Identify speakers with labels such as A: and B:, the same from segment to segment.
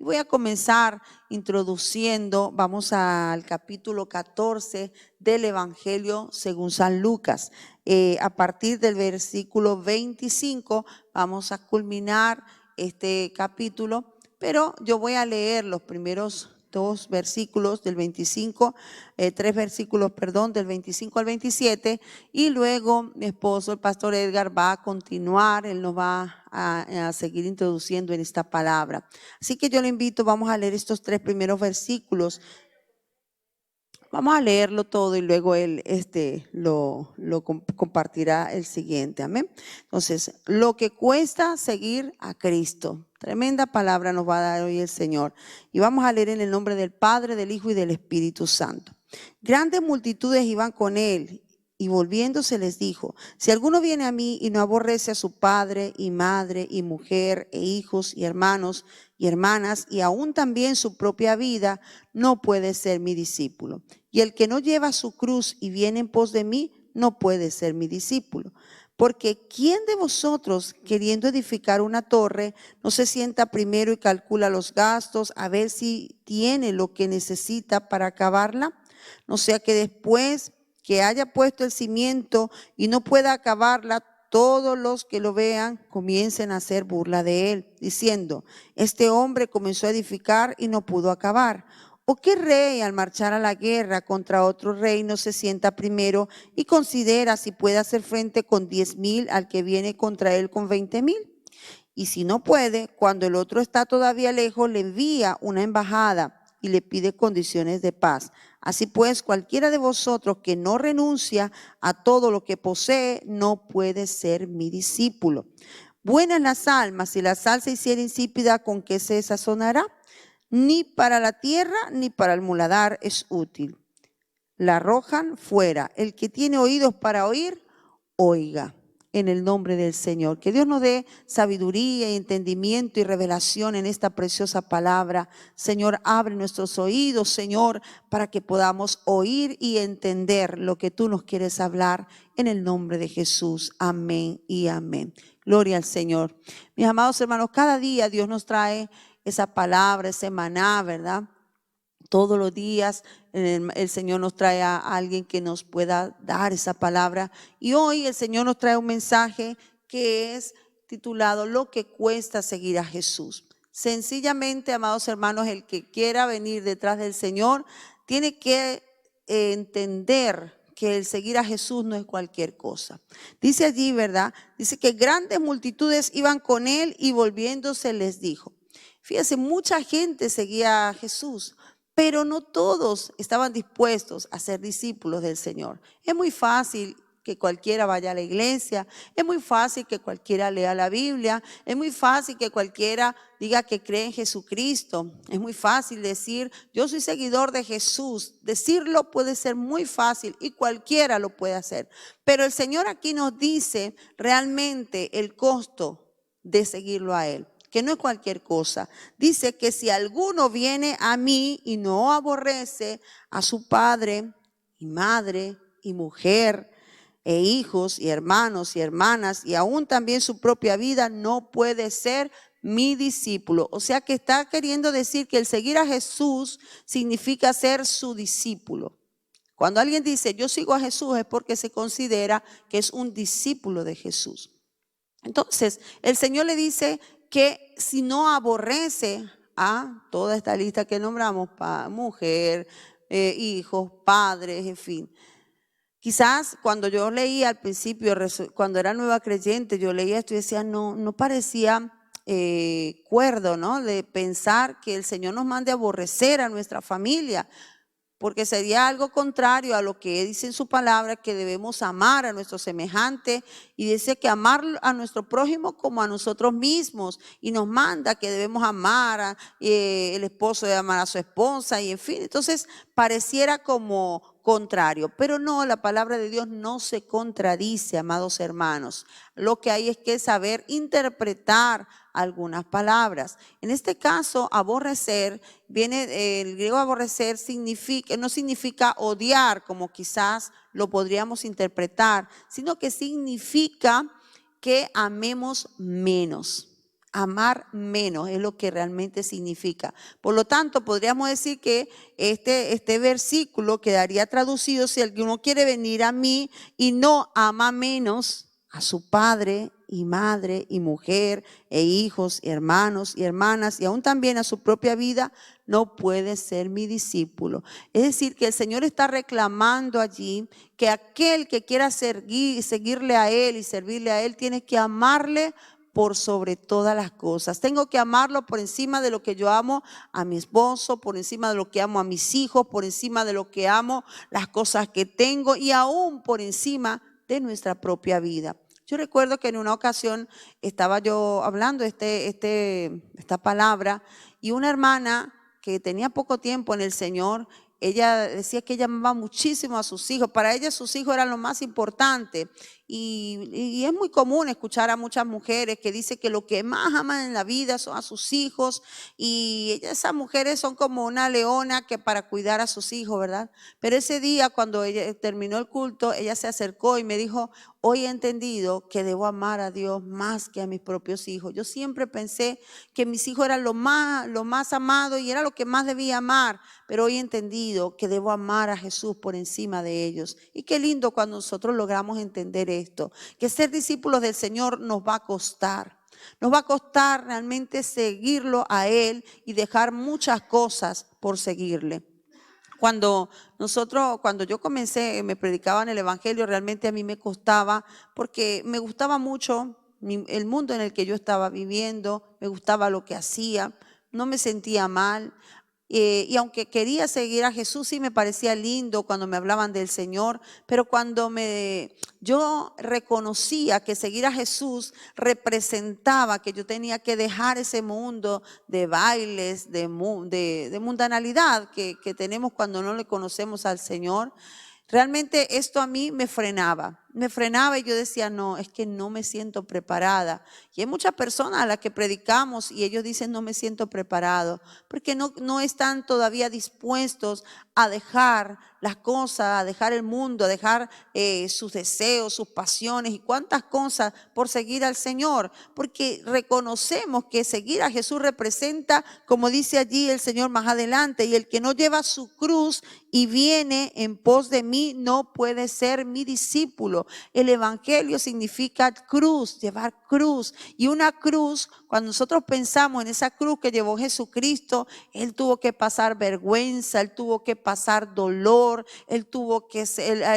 A: Y voy a comenzar introduciendo, vamos al capítulo 14 del Evangelio según San Lucas. A partir del versículo 25 vamos a culminar este capítulo, pero yo voy a leer los primeros dos versículos del 25, tres versículos, perdón, del 25 al 27, y luego mi esposo, el pastor Edgar, va a continuar, él nos va a seguir introduciendo en esta palabra. Así que yo le invito, vamos a leer estos tres primeros versículos. Vamos a leerlo todo y luego él lo compartirá el siguiente. Amén. Entonces, lo que cuesta seguir a Cristo. Tremenda palabra nos va a dar hoy el Señor. Y vamos a leer en el nombre del Padre, del Hijo y del Espíritu Santo. Grandes multitudes iban con él y volviéndose les dijo: si alguno viene a mí y no aborrece a su padre y madre y mujer e hijos y hermanos y hermanas y aún también su propia vida, no puede ser mi discípulo. Y el que no lleva su cruz y viene en pos de mí, no puede ser mi discípulo. Porque ¿quién de vosotros, queriendo edificar una torre, no se sienta primero y calcula los gastos a ver si tiene lo que necesita para acabarla? No sea que después que haya puesto el cimiento y no pueda acabarla, todos los que lo vean comiencen a hacer burla de él, diciendo: este hombre comenzó a edificar y no pudo acabar. ¿O qué rey al marchar a la guerra contra otro rey no se sienta primero y considera si puede hacer frente con 10,000 al que viene contra él con 20,000? Y si no puede, cuando el otro está todavía lejos, le envía una embajada y le pide condiciones de paz. Así pues, cualquiera de vosotros que no renuncia a todo lo que posee, no puede ser mi discípulo. Buenas las almas, si la sal se hiciera insípida, ¿con qué se sazonará? Ni para la tierra ni para el muladar es útil. La arrojan fuera. El que tiene oídos para oír, oiga. En el nombre del Señor. Que Dios nos dé sabiduría y entendimiento y revelación en esta preciosa palabra. Señor, abre nuestros oídos, Señor, para que podamos oír y entender lo que tú nos quieres hablar en el nombre de Jesús. Amén y amén. Gloria al Señor. Mis amados hermanos, cada día Dios nos trae esa palabra, ese maná, ¿verdad? Todos los días el Señor nos trae a alguien que nos pueda dar esa palabra. Y hoy el Señor nos trae un mensaje que es titulado Lo que cuesta seguir a Jesús. Sencillamente, amados hermanos, el que quiera venir detrás del Señor tiene que entender que el seguir a Jesús no es cualquier cosa. Dice allí, ¿verdad? Dice que grandes multitudes iban con él y volviéndose les dijo. Fíjense, mucha gente seguía a Jesús, pero no todos estaban dispuestos a ser discípulos del Señor. Es muy fácil que cualquiera vaya a la iglesia, es muy fácil que cualquiera lea la Biblia, es muy fácil que cualquiera diga que cree en Jesucristo, es muy fácil decir yo soy seguidor de Jesús. Decirlo puede ser muy fácil y cualquiera lo puede hacer, pero el Señor aquí nos dice realmente el costo de seguirlo a Él, que no es cualquier cosa. Dice que si alguno viene a mí y no aborrece a su padre y madre y mujer e hijos y hermanos y hermanas y aún también su propia vida, no puede ser mi discípulo. O sea que está queriendo decir que el seguir a Jesús significa ser su discípulo. Cuando alguien dice yo sigo a Jesús es porque se considera que es un discípulo de Jesús. Entonces el Señor le dice que si no aborrece a toda esta lista que nombramos, mujer, hijos, padres, en fin. Quizás cuando yo leía al principio, cuando era nueva creyente, yo leía esto y decía, no parecía cuerdo, ¿no? De pensar que el Señor nos mande a aborrecer a nuestra familia, porque sería algo contrario a lo que dice en su palabra, que debemos amar a nuestro semejante, y dice que amar a nuestro prójimo como a nosotros mismos, y nos manda que debemos amar el esposo debe amar a su esposa, y en fin, entonces pareciera como contrario, pero no, la palabra de Dios no se contradice, amados hermanos. Lo que hay es que saber interpretar algunas palabras. En este caso, aborrecer, viene el griego aborrecer, no significa odiar, como quizás lo podríamos interpretar, sino que significa que amemos menos. Amar menos es lo que realmente significa. Por lo tanto, podríamos decir que este versículo quedaría traducido: si alguno quiere venir a mí y no ama menos a su padre y madre y mujer e hijos y hermanos y hermanas y aún también a su propia vida, no puede ser mi discípulo. Es decir, que el Señor está reclamando allí que aquel que quiera seguirle a Él y servirle a Él tiene que amarle por sobre todas las cosas. Tengo que amarlo por encima de lo que yo amo a mi esposo, por encima de lo que amo a mis hijos, por encima de lo que amo las cosas que tengo y aún por encima de nuestra propia vida. Yo recuerdo que en una ocasión estaba yo hablando esta palabra y una hermana que tenía poco tiempo en el Señor, ella decía que ella amaba muchísimo a sus hijos. Para ella sus hijos eran lo más importante. Y es muy común escuchar a muchas mujeres que dicen que lo que más aman en la vida son a sus hijos. Y esas mujeres son como una leona que para cuidar a sus hijos, ¿verdad? Pero ese día cuando ella terminó el culto, ella se acercó y me dijo: hoy he entendido que debo amar a Dios más que a mis propios hijos. Yo siempre pensé que mis hijos eran lo más amado y era lo que más debía amar, pero hoy he entendido que debo amar a Jesús por encima de ellos. Y qué lindo cuando nosotros logramos entender esto, que ser discípulos del Señor nos va a costar. Nos va a costar realmente seguirlo a Él y dejar muchas cosas por seguirle. Cuando yo comencé, me predicaban el evangelio, realmente a mí me costaba porque me gustaba mucho el mundo en el que yo estaba viviendo, me gustaba lo que hacía, no me sentía mal. Y aunque quería seguir a Jesús, sí me parecía lindo cuando me hablaban del Señor, pero cuando yo reconocía que seguir a Jesús representaba que yo tenía que dejar ese mundo de bailes, de mundanalidad que tenemos cuando no le conocemos al Señor. Realmente esto a mí me frenaba y yo decía: no, es que no me siento preparada. Y hay muchas personas a las que predicamos y ellos dicen: no me siento preparado, porque no están todavía dispuestos a dejar las cosas, a dejar el mundo, a dejar sus deseos, sus pasiones y cuántas cosas por seguir al Señor, porque reconocemos que seguir a Jesús representa, como dice allí el Señor más adelante: y el que no lleva su cruz y viene en pos de mí no puede ser mi discípulo. El evangelio significa cruz, llevar cruz. Y una cruz, cuando nosotros pensamos en esa cruz que llevó Jesucristo, Él tuvo que pasar vergüenza, Él tuvo que pasar dolor, Él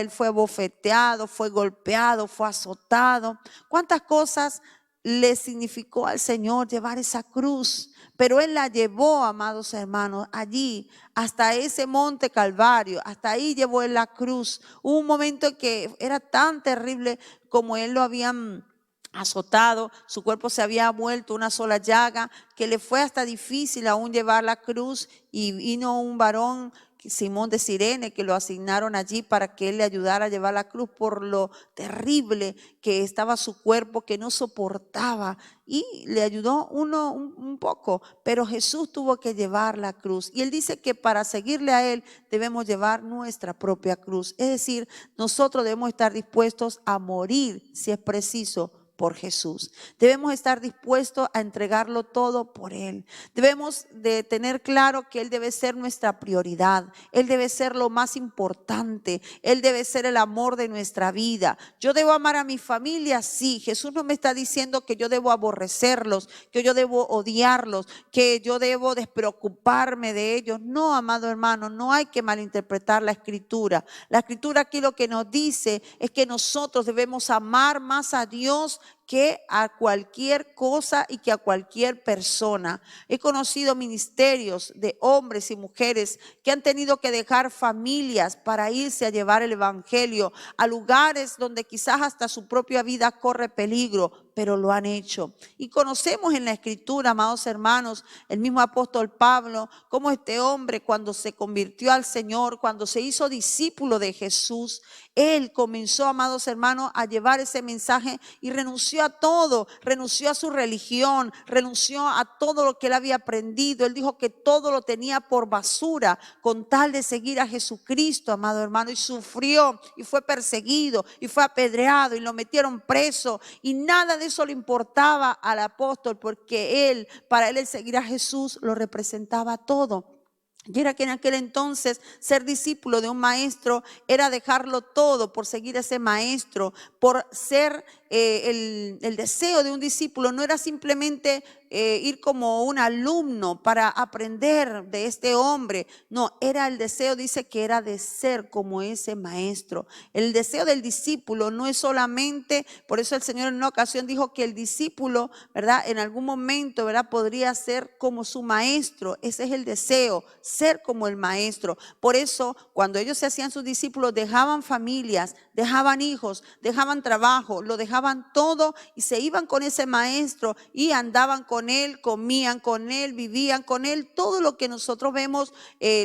A: fue bofeteado, fue golpeado, fue azotado. ¿Cuántas cosas le significó al Señor llevar esa cruz? Pero Él la llevó, amados hermanos, allí, hasta ese monte Calvario, hasta ahí llevó Él la cruz. Hubo un momento en que era tan terrible como Él lo habían azotado, su cuerpo se había vuelto una sola llaga, que le fue hasta difícil aún llevar la cruz, y vino un varón, Simón de Cirene, que lo asignaron allí para que él le ayudara a llevar la cruz por lo terrible que estaba su cuerpo, que no soportaba, y le ayudó un poco, pero Jesús tuvo que llevar la cruz. Y él dice que para seguirle a él debemos llevar nuestra propia cruz, es decir, nosotros debemos estar dispuestos a morir si es preciso por Jesús. Debemos estar dispuestos a entregarlo todo por Él. Debemos de tener claro que Él debe ser nuestra prioridad. Él debe ser lo más importante. Él debe ser el amor de nuestra vida. Yo debo amar a mi familia, sí. Jesús no me está diciendo que yo debo aborrecerlos, que yo debo odiarlos, que yo debo despreocuparme de ellos. No, amado hermano, no hay que malinterpretar la Escritura. La Escritura aquí lo que nos dice es que nosotros debemos amar más a Dios que a cualquier cosa y que a cualquier persona. He conocido ministerios de hombres y mujeres que han tenido que dejar familias para irse a llevar el evangelio a lugares donde quizás hasta su propia vida corre peligro, pero lo han hecho. Y conocemos en la Escritura, amados hermanos, el mismo apóstol Pablo, cómo este hombre, cuando se convirtió al Señor, cuando se hizo discípulo de Jesús, él comenzó, amados hermanos, a llevar ese mensaje y renunció renunció a todo, renunció a su religión, renunció a todo lo que él había aprendido. Él dijo que todo lo tenía por basura con tal de seguir a Jesucristo, amado hermano, y sufrió y fue perseguido y fue apedreado y lo metieron preso, y nada de eso le importaba al apóstol, porque él, para él el seguir a Jesús lo representaba todo. Y era que en aquel entonces ser discípulo de un maestro era dejarlo todo por seguir a ese maestro, por ser el deseo de un discípulo no era simplemente ir como un alumno para aprender de este hombre. No, era el deseo, dice que era de ser como ese maestro. El deseo del discípulo no es solamente, por eso el Señor en una ocasión dijo que el discípulo, ¿verdad? En algún momento, ¿verdad? Podría ser como su maestro. Ese es el deseo, ser como el maestro. Por eso, cuando ellos se hacían sus discípulos, dejaban familias, dejaban hijos, dejaban trabajo, lo dejaban todo y se iban con ese maestro y andaban con él, comían con él, vivían con él. Todo lo que nosotros vemos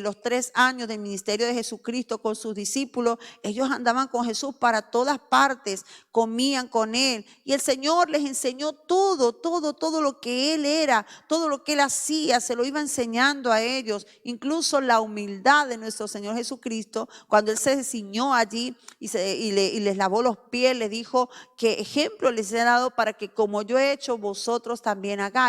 A: los 3 años del ministerio de Jesucristo con sus discípulos, ellos andaban con Jesús para todas partes, comían con él, y el Señor les enseñó todo lo que él era, todo lo que él hacía, se lo iba enseñando a ellos. Incluso la humildad de nuestro Señor Jesucristo, cuando él se ciñó allí y les lavó los pies, les dijo que ejemplo les he dado para que como yo he hecho, vosotros también hagáis.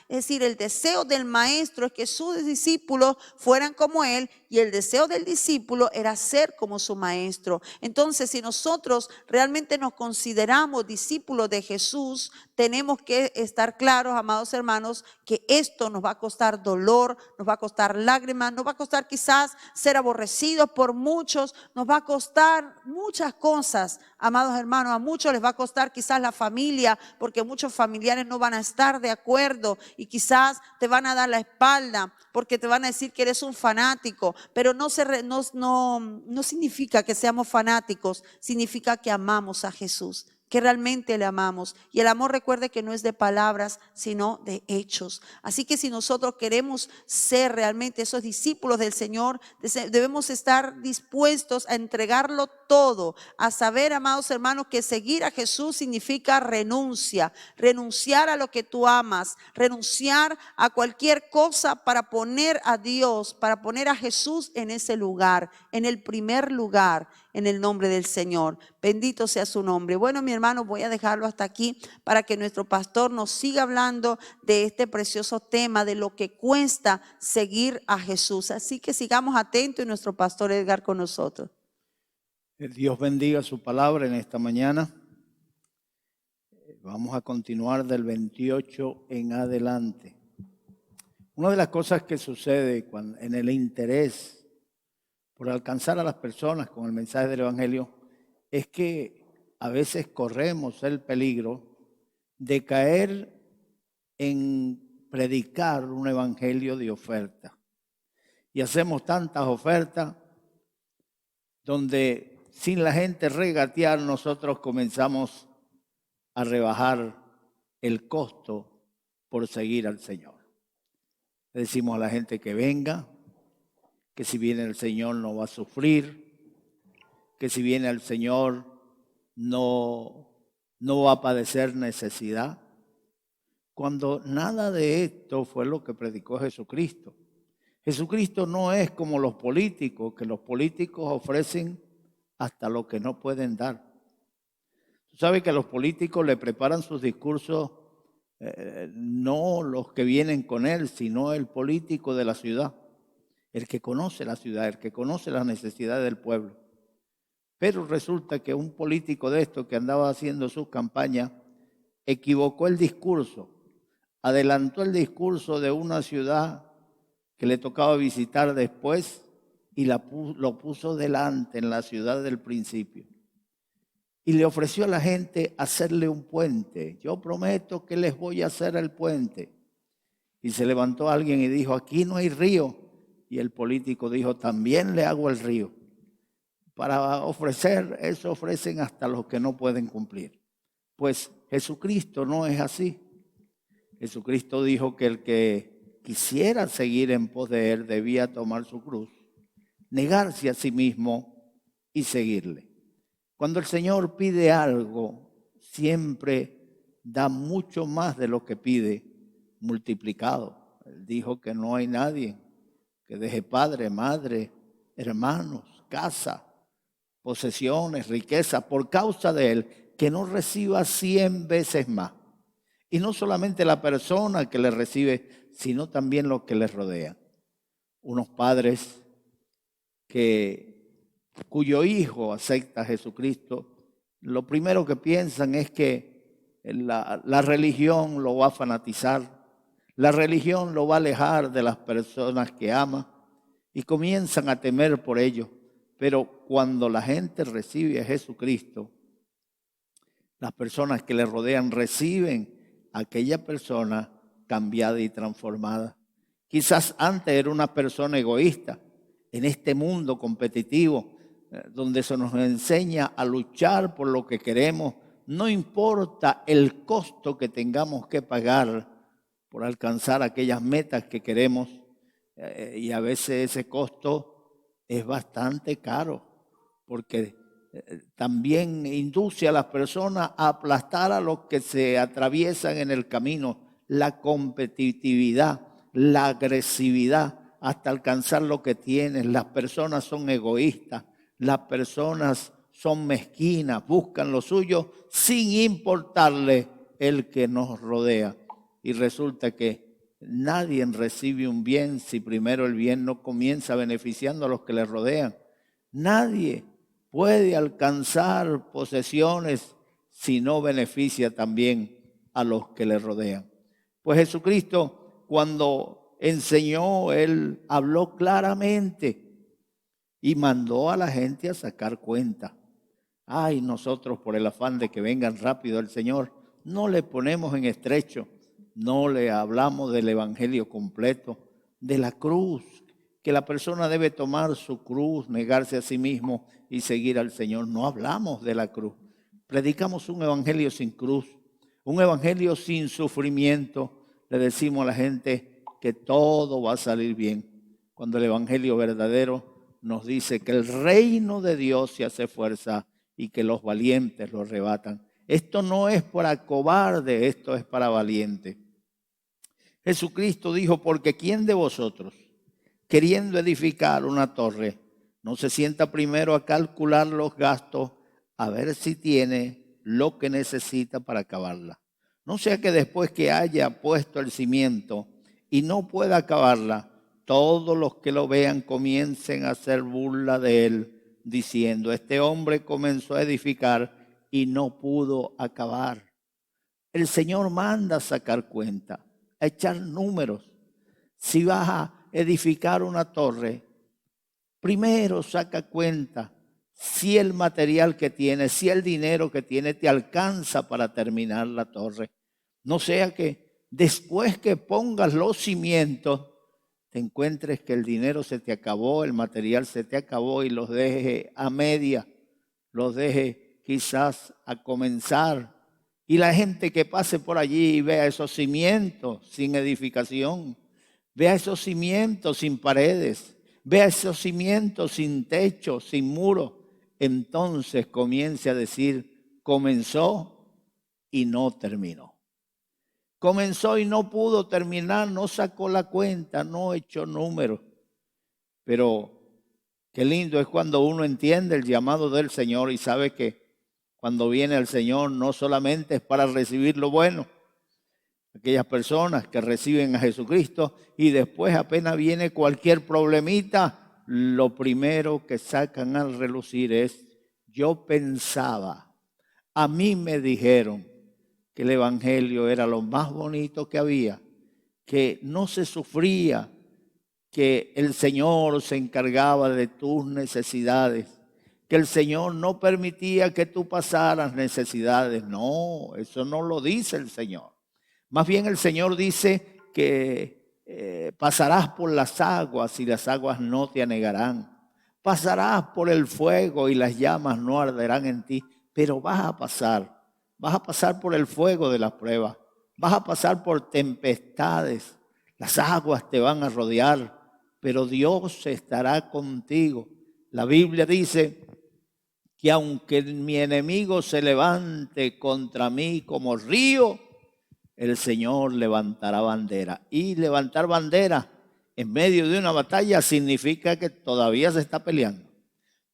A: Es decir, el deseo del maestro es que sus discípulos fueran como él, y el deseo del discípulo era ser como su maestro. Entonces, si nosotros realmente nos consideramos discípulos de Jesús, tenemos que estar claros, amados hermanos, que esto nos va a costar dolor, nos va a costar lágrimas, nos va a costar quizás ser aborrecidos por muchos, nos va a costar muchas cosas, amados hermanos. A muchos les va a costar quizás la familia, porque muchos familiares no van a estar de acuerdo y quizás te van a dar la espalda porque te van a decir que eres un fanático, pero no significa que seamos fanáticos, significa que amamos a Jesús, que realmente le amamos. Y el amor, recuerde que no es de palabras, sino de hechos. Así que si nosotros queremos ser realmente esos discípulos del Señor, debemos estar dispuestos a entregarlo todo, a saber, amados hermanos, que seguir a Jesús significa renuncia, renunciar a lo que tú amas, renunciar a cualquier cosa para poner a Dios, para poner a Jesús en ese lugar, en el primer lugar, en el nombre del Señor. Bendito sea su nombre. Bueno, mi hermano, voy a dejarlo hasta aquí para que nuestro pastor nos siga hablando de este precioso tema, de lo que cuesta seguir a Jesús. Así que sigamos atentos, y nuestro pastor Edgar con nosotros.
B: Dios bendiga su palabra en esta mañana. Vamos a continuar del 28 en adelante. Una de las cosas que sucede en el interés por alcanzar a las personas con el mensaje del Evangelio es que a veces corremos el peligro de caer en predicar un evangelio de oferta. Y hacemos tantas ofertas donde sin la gente regatear nosotros comenzamos a rebajar el costo por seguir al Señor. Le decimos a la gente que venga, que si viene el Señor no va a sufrir, que si viene el Señor no va a padecer necesidad, cuando nada de esto fue lo que predicó Jesucristo. Jesucristo no es como los políticos, que los políticos ofrecen hasta lo que no pueden dar. Tú sabes que los políticos le preparan sus discursos, no los que vienen con él, sino el político de la ciudad, el que conoce la ciudad, el que conoce las necesidades del pueblo. Pero resulta que un político de estos que andaba haciendo sus campañas equivocó el discurso, adelantó el discurso de una ciudad que le tocaba visitar después y lo puso delante en la ciudad del principio. Y le ofreció a la gente hacerle un puente. Yo prometo que les voy a hacer el puente. Y se levantó alguien y dijo, aquí no hay río. Y el político dijo, también le hago el río. Para ofrecer, eso ofrecen hasta los que no pueden cumplir. Pues Jesucristo no es así. Jesucristo dijo que el que quisiera seguir en pos de él debía tomar su cruz, negarse a sí mismo y seguirle. Cuando el Señor pide algo, siempre da mucho más de lo que pide multiplicado. Él dijo que no hay nadie que deje padre, madre, hermanos, casa, posesiones, riqueza, por causa de Él, que no reciba 100 veces más. Y no solamente la persona que le recibe, sino también los que le rodean. Unos padres cuyo hijo acepta a Jesucristo, lo primero que piensan es que la religión lo va a fanatizar, la religión lo va a alejar de las personas que ama y comienzan a temer por ello. Pero cuando la gente recibe a Jesucristo, las personas que le rodean reciben a aquella persona cambiada y transformada. Quizás antes era una persona egoísta. En este mundo competitivo, donde se nos enseña a luchar por lo que queremos, no importa el costo que tengamos que pagar por alcanzar aquellas metas que queremos, y a veces ese costo es bastante caro, porque también induce a las personas a aplastar a los que se atraviesan en el camino, la competitividad, la agresividad, hasta alcanzar lo que tienen. Las personas son egoístas, las personas son mezquinas, buscan lo suyo sin importarle el que nos rodea. Y resulta que nadie recibe un bien si primero el bien no comienza beneficiando a los que le rodean. Nadie puede alcanzar posesiones si no beneficia también a los que le rodean. Pues Jesucristo, cuando enseñó, Él habló claramente y mandó a la gente a sacar cuenta. Ay, nosotros por el afán de que vengan rápido al Señor, no le ponemos en estrecho, no le hablamos del evangelio completo, de la cruz, que la persona debe tomar su cruz, negarse a sí mismo y seguir al Señor. No hablamos de la cruz. Predicamos un evangelio sin cruz, un evangelio sin sufrimiento. Le decimos a la gente que todo va a salir bien, cuando el evangelio verdadero nos dice que el reino de Dios se hace fuerza y que los valientes lo arrebatan. Esto no es para cobarde, esto es para valiente. Jesucristo dijo, porque ¿quién de vosotros, queriendo edificar una torre, no se sienta primero a calcular los gastos, a ver si tiene lo que necesita para acabarla? No sea que después que haya puesto el cimiento y no pueda acabarla, todos los que lo vean comiencen a hacer burla de él, diciendo, este hombre comenzó a edificar y no pudo acabar. El Señor manda a sacar cuenta, a echar números. Si vas a edificar una torre, primero saca cuenta si el material que tienes, si el dinero que tienes te alcanza para terminar la torre. No sea que después que pongas los cimientos, te encuentres que el dinero se te acabó, el material se te acabó y los deje a media, los deje quizás a comenzar. Y la gente que pase por allí y vea esos cimientos sin edificación, vea esos cimientos sin paredes, vea esos cimientos sin techo, sin muro, entonces comience a decir, comenzó y no terminó. Comenzó y no pudo terminar, no sacó la cuenta, no echó números. Pero qué lindo es cuando uno entiende el llamado del Señor y sabe que cuando viene el Señor no solamente es para recibir lo bueno. Aquellas personas que reciben a Jesucristo y después apenas viene cualquier problemita, lo primero que sacan al relucir es, yo pensaba, a mí me dijeron que el evangelio era lo más bonito que había, que no se sufría, que el Señor se encargaba de tus necesidades, que el Señor no permitía que tú pasaras necesidades. No, eso no lo dice el Señor. Más bien el Señor dice que pasarás por las aguas y las aguas no te anegarán. Pasarás por el fuego y las llamas no arderán en ti, pero vas a pasar por el fuego de la prueba, vas a pasar por tempestades, las aguas te van a rodear, pero Dios estará contigo. La Biblia dice que aunque mi enemigo se levante contra mí como río, el Señor levantará bandera. Y levantar bandera en medio de una batalla significa que todavía se está peleando.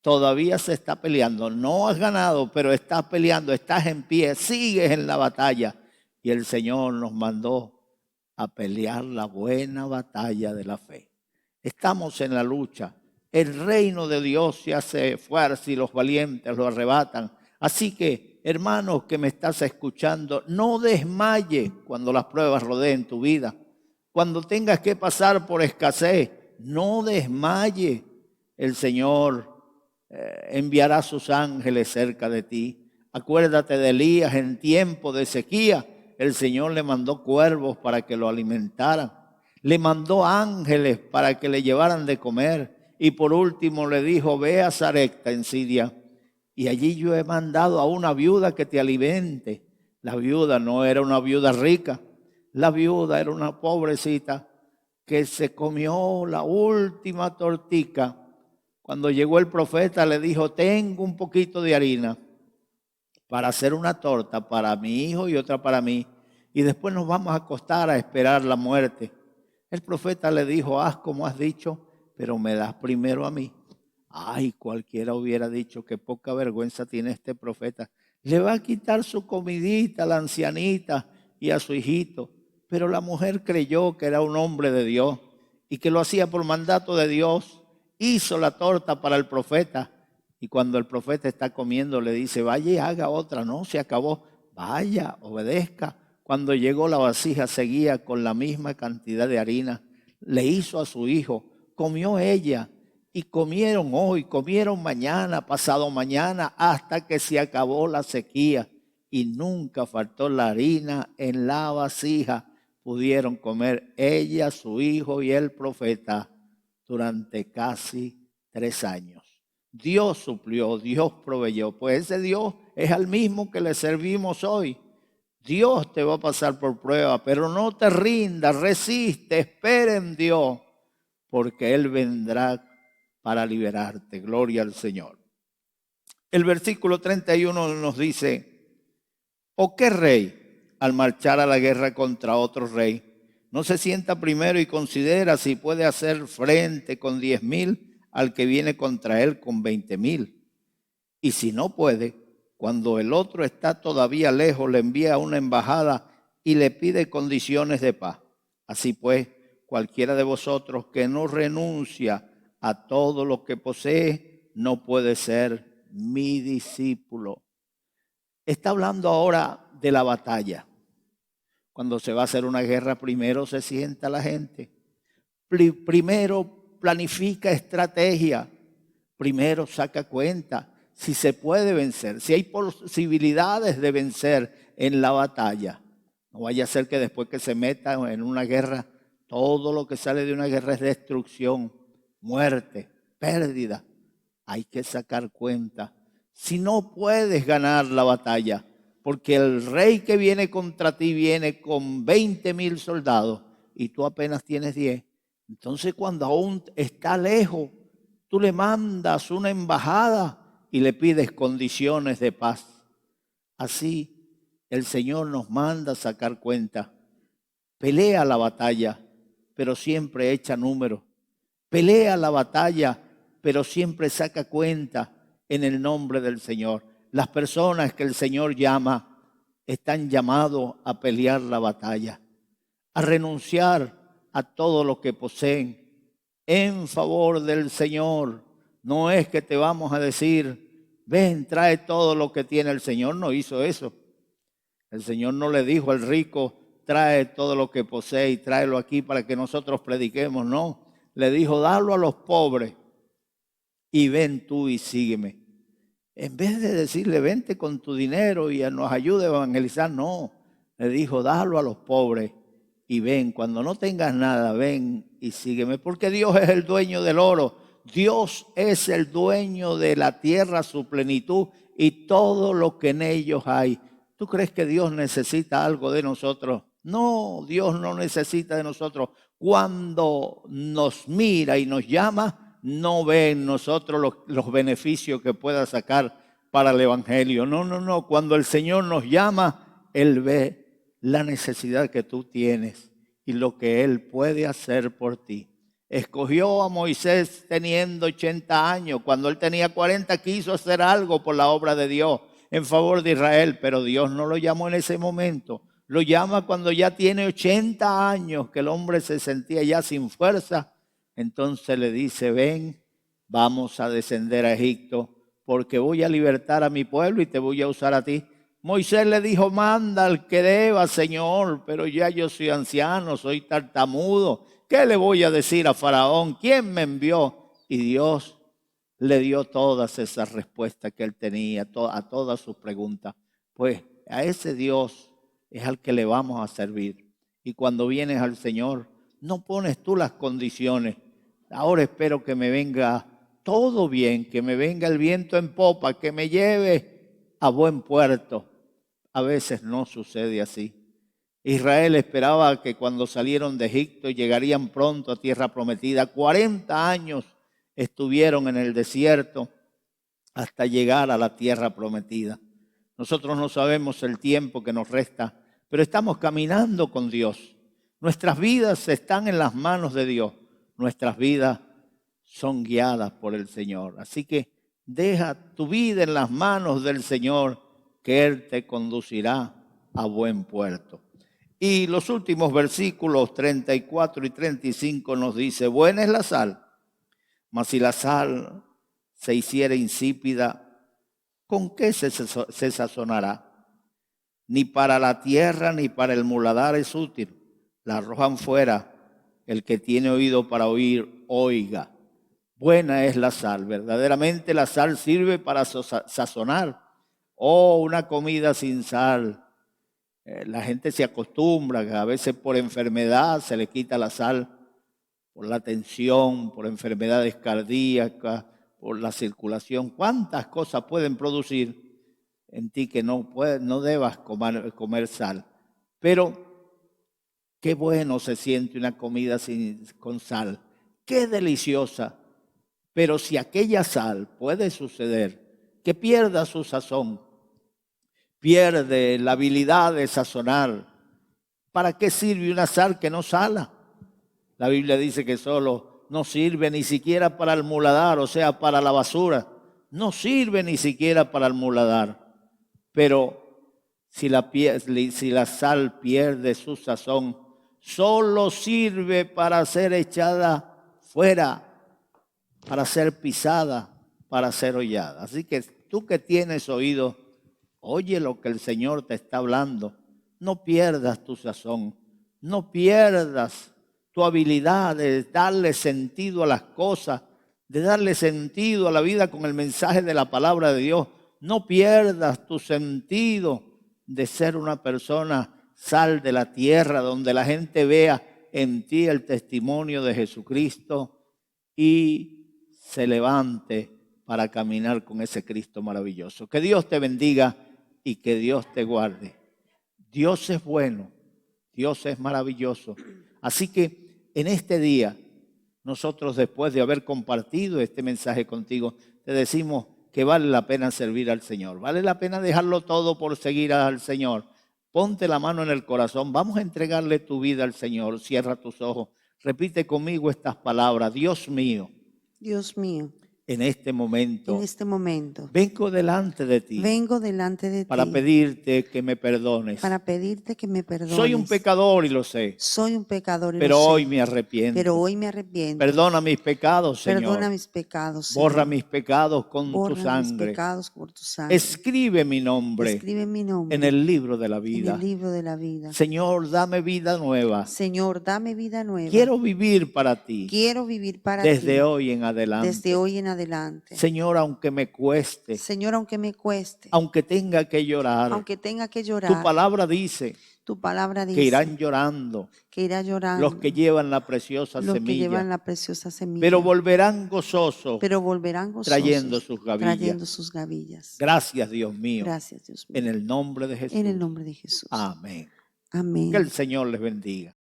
B: Todavía se está peleando. No has ganado, pero estás peleando, estás en pie, sigues en la batalla. Y el Señor nos mandó a pelear la buena batalla de la fe. Estamos en la lucha. El reino de Dios se hace fuerza y los valientes lo arrebatan. Así que, hermanos que me estás escuchando, no desmayes cuando las pruebas rodeen tu vida. Cuando tengas que pasar por escasez, no desmayes. El Señor enviará sus ángeles cerca de ti. Acuérdate de Elías en tiempo de sequía. El Señor le mandó cuervos para que lo alimentaran. Le mandó ángeles para que le llevaran de comer. Y por último le dijo, ve a Sarepta en Siria. Y allí yo he mandado a una viuda que te alimente. La viuda no era una viuda rica. La viuda era una pobrecita que se comió la última tortica. Cuando llegó el profeta le dijo, tengo un poquito de harina para hacer una torta para mi hijo y otra para mí. Y después nos vamos a acostar a esperar la muerte. El profeta le dijo, haz como has dicho, pero me das primero a mí. Ay, cualquiera hubiera dicho que poca vergüenza tiene este profeta. Le va a quitar su comidita a la ancianita y a su hijito. Pero la mujer creyó que era un hombre de Dios y que lo hacía por mandato de Dios. Hizo la torta para el profeta y cuando el profeta está comiendo le dice, vaya y haga otra. No, se acabó. Vaya, obedezca. Cuando llegó la vasija seguía con la misma cantidad de harina. Le hizo a su hijo, comió ella y comieron hoy, comieron mañana, pasado mañana, hasta que se acabó la sequía y nunca faltó la harina en la vasija. Pudieron comer ella, su hijo y el profeta durante casi 3 años. Dios suplió, Dios proveyó. Pues ese Dios es el mismo que le servimos hoy. Dios te va a pasar por prueba, pero no te rindas, resiste, espera en Dios, porque Él vendrá para liberarte. Gloria al Señor. El versículo 31 nos dice, ¿o qué rey al marchar a la guerra contra otro rey no se sienta primero y considera si puede hacer frente con 10,000 al que viene contra él con 20,000? Y si no puede, cuando el otro está todavía lejos, le envía una embajada y le pide condiciones de paz. Así pues, cualquiera de vosotros que no renuncia a todo lo que posee, no puede ser mi discípulo. Está hablando ahora de la batalla. Cuando se va a hacer una guerra, primero se sienta la gente. Primero planifica estrategia. Primero saca cuenta si se puede vencer, si hay posibilidades de vencer en la batalla. No vaya a ser que después que se meta en una guerra, todo lo que sale de una guerra es destrucción, muerte, pérdida. Hay que sacar cuenta. Si no puedes ganar la batalla, porque el rey que viene contra ti viene con 20,000 soldados y tú apenas tienes 10. Entonces cuando aún está lejos, tú le mandas una embajada y le pides condiciones de paz. Así el Señor nos manda sacar cuenta. Pelea la batalla, pero siempre echa números. Pelea la batalla, pero siempre saca cuenta en el nombre del Señor. Las personas que el Señor llama están llamados a pelear la batalla, a renunciar a todo lo que poseen en favor del Señor. No es que te vamos a decir, ven, trae todo lo que tiene. El Señor no hizo eso. El Señor no le dijo al rico, trae todo lo que posee y tráelo aquí para que nosotros prediquemos. No, le dijo, dalo a los pobres y ven tú y sígueme. En vez de decirle, vente con tu dinero y nos ayude a evangelizar, no. Le dijo, dalo a los pobres y ven. Cuando no tengas nada, ven y sígueme. Porque Dios es el dueño del oro. Dios es el dueño de la tierra, su plenitud y todo lo que en ellos hay. ¿Tú crees que Dios necesita algo de nosotros? No, Dios no necesita de nosotros. Cuando nos mira y nos llama, no ve en nosotros los beneficios que pueda sacar para el evangelio. No, no, no. Cuando el Señor nos llama, Él ve la necesidad que tú tienes y lo que Él puede hacer por ti. Escogió a Moisés teniendo 80 años. Cuando él tenía 40 quiso hacer algo por la obra de Dios en favor de Israel, pero Dios no lo llamó en ese momento. Lo llama cuando ya tiene 80 años, que el hombre se sentía ya sin fuerza. Entonces le dice, ven, vamos a descender a Egipto, porque voy a libertar a mi pueblo y te voy a usar a ti. Moisés le dijo, manda al que deba, Señor, pero ya yo soy anciano, soy tartamudo. ¿Qué le voy a decir a Faraón? ¿Quién me envió? Y Dios le dio todas esas respuestas que él tenía, a todas sus preguntas. Pues a ese Dios es al que le vamos a servir. Y cuando vienes al Señor, no pones tú las condiciones. Ahora espero que me venga todo bien, que me venga el viento en popa, que me lleve a buen puerto. A veces no sucede así. Israel esperaba que cuando salieron de Egipto llegarían pronto a tierra prometida. 40 años estuvieron en el desierto hasta llegar a la tierra prometida. Nosotros no sabemos el tiempo que nos resta, pero estamos caminando con Dios. Nuestras vidas están en las manos de Dios. Nuestras vidas son guiadas por el Señor. Así que deja tu vida en las manos del Señor, que Él te conducirá a buen puerto. Y los últimos versículos 34 y 35 nos dice, buena es la sal, mas si la sal se hiciera insípida, ¿con qué se sazonará? Ni para la tierra ni para el muladar es útil. La arrojan fuera. El que tiene oído para oír, oiga. Buena es la sal. Verdaderamente la sal sirve para sazonar. Oh, una comida sin sal. La gente se acostumbra, que a veces por enfermedad se le quita la sal, por la tensión, por enfermedades cardíacas, por la circulación. ¿Cuántas cosas pueden producir en ti que no debas comer sal? Pero qué bueno se siente una comida con sal, qué deliciosa. Pero si aquella sal puede suceder que pierda su sazón, pierde la habilidad de sazonar, ¿para qué sirve una sal que no sala? La Biblia dice que solo no sirve ni siquiera para el muladar, o sea, para la basura. No sirve ni siquiera para el muladar. Pero si la sal pierde su sazón, solo sirve para ser echada fuera, para ser pisada, para ser hollada. Así que tú que tienes oído, oye lo que el Señor te está hablando. No pierdas tu sazón, no pierdas tu habilidad de darle sentido a las cosas, de darle sentido a la vida con el mensaje de la palabra de Dios. No pierdas tu sentido de ser una persona sal de la tierra, donde la gente vea en ti el testimonio de Jesucristo y se levante para caminar con ese Cristo maravilloso. Que Dios te bendiga y que Dios te guarde. Dios es bueno, Dios es maravilloso. Así que en este día, nosotros después de haber compartido este mensaje contigo, te decimos que vale la pena servir al Señor. Vale la pena dejarlo todo por seguir al Señor. Ponte la mano en el corazón. Vamos a entregarle tu vida al Señor. Cierra tus ojos. Repite conmigo estas palabras. Dios mío,
A: Dios mío,
B: en este momento, vengo delante de ti para pedirte que me perdones. Soy un pecador y lo sé. Pero hoy me arrepiento. Perdona mis pecados, Señor. Borra mis pecados con tu sangre. Escribe mi nombre en el libro de la vida. Señor, dame vida nueva. Quiero vivir para ti. Desde hoy en adelante. Señor, aunque me cueste, aunque tenga que llorar, tu palabra dice que irán llorando los que llevan la preciosa semilla, pero volverán gozosos trayendo sus gavillas. Gracias, Dios mío, en el nombre de Jesús. Amén. Que el Señor les bendiga.